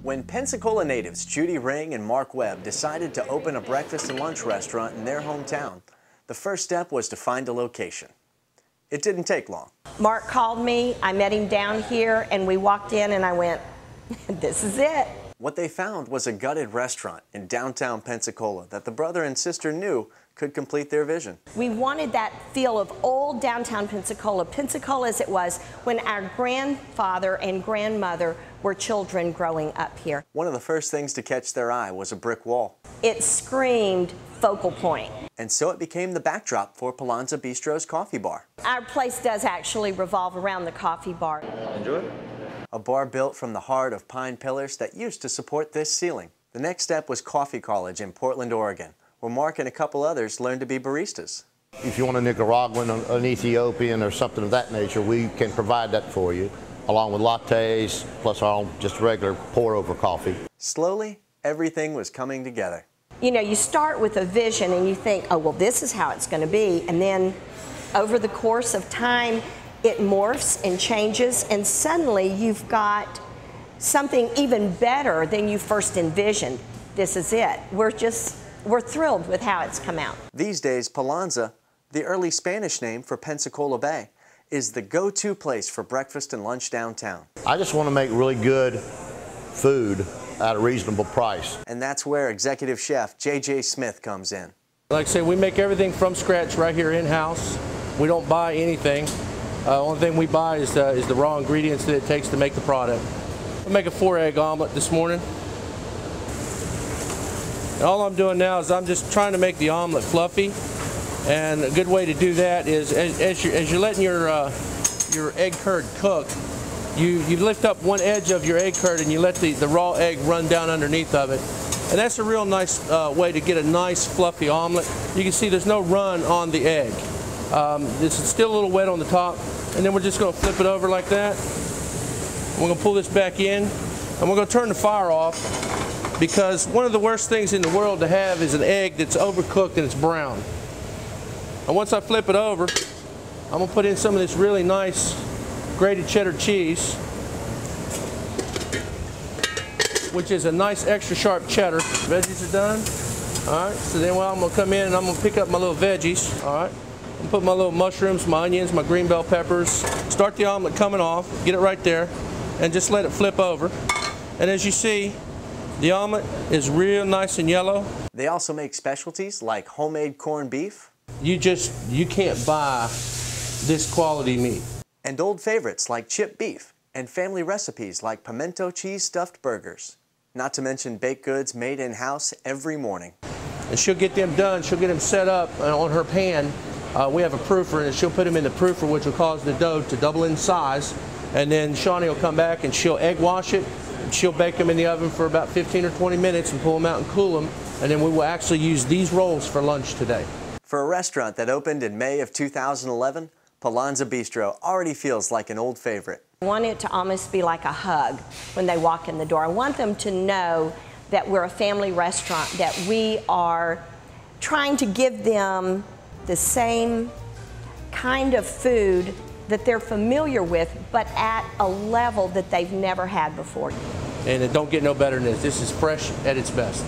When Pensacola natives Judy Ring and Mark Webb decided to open a breakfast and lunch restaurant in their hometown, the first step was to find a location. It didn't take long. Mark called me, I met him down here, and we walked in and I went, this is it. What they found was a gutted restaurant in downtown Pensacola that the brother and sister knew could complete their vision. We wanted that feel of old downtown Pensacola, Pensacola as it was when our grandfather and grandmother were children growing up here. One of the first things to catch their eye was a brick wall. It screamed focal point. And so it became the backdrop for Polonza Bistro's coffee bar. Our place does actually revolve around the coffee bar. Enjoy it. A bar built from the heart of pine pillars that used to support this ceiling. The next step was Coffee College in Portland, Oregon, where Mark and a couple others learned to be baristas. If you want a Nicaraguan, an Ethiopian, or something of that nature, we can provide that for you, along with lattes, plus our own just regular pour-over coffee. Slowly, everything was coming together. You know, you start with a vision and you think, oh, well, this is how it's going to be. And then over the course of time, it morphs and changes, and suddenly you've got something even better than you first envisioned. This is it. We're thrilled with how it's come out. These days, Polonza, the early Spanish name for Pensacola Bay, is the go-to place for breakfast and lunch downtown. I just want to make really good food at a reasonable price. And that's where executive chef J.J. Smith comes in. Like I say, we make everything from scratch right here in-house. We don't buy anything. Only thing we buy is the raw ingredients that it takes to make the product. I make a 4-egg omelet this morning. And all I'm doing now is I'm just trying to make the omelet fluffy. And a good way to do that is as you're letting your egg curd cook, you lift up one edge of your egg curd and you let the raw egg run down underneath of it. And that's a real nice way to get a nice fluffy omelet. You can see there's no run on the egg. This is still a little wet on the top, and then we're just going to flip it over like that. We're going to pull this back in, and we're going to turn the fire off, because one of the worst things in the world to have is an egg that's overcooked and it's brown. And once I flip it over, I'm going to put in some of this really nice grated cheddar cheese, which is a nice extra sharp cheddar. Veggies are done. All right, so then I'm going to come in and I'm going to pick up my little veggies. All right. And put my little mushrooms, my onions, my green bell peppers, start the omelet coming off, get it right there, and just let it flip over. And as you see, the omelet is real nice and yellow. They also make specialties like homemade corned beef. You can't buy this quality meat. And old favorites like chipped beef, and family recipes like pimento cheese stuffed burgers. Not to mention baked goods made in-house every morning. And she'll get them done, she'll get them set up on her pan. We have a proofer, and she'll put them in the proofer, which will cause the dough to double in size. And then Shawnee will come back and she'll egg wash it. And she'll bake them in the oven for about 15 or 20 minutes and pull them out and cool them. And then we will actually use these rolls for lunch today. For a restaurant that opened in May of 2011, Polonza Bistro already feels like an old favorite. I want it to almost be like a hug when they walk in the door. I want them to know that we're a family restaurant, that we are trying to give them the same kind of food that they're familiar with, but at a level that they've never had before. And it don't get no better than this. This is fresh at its best.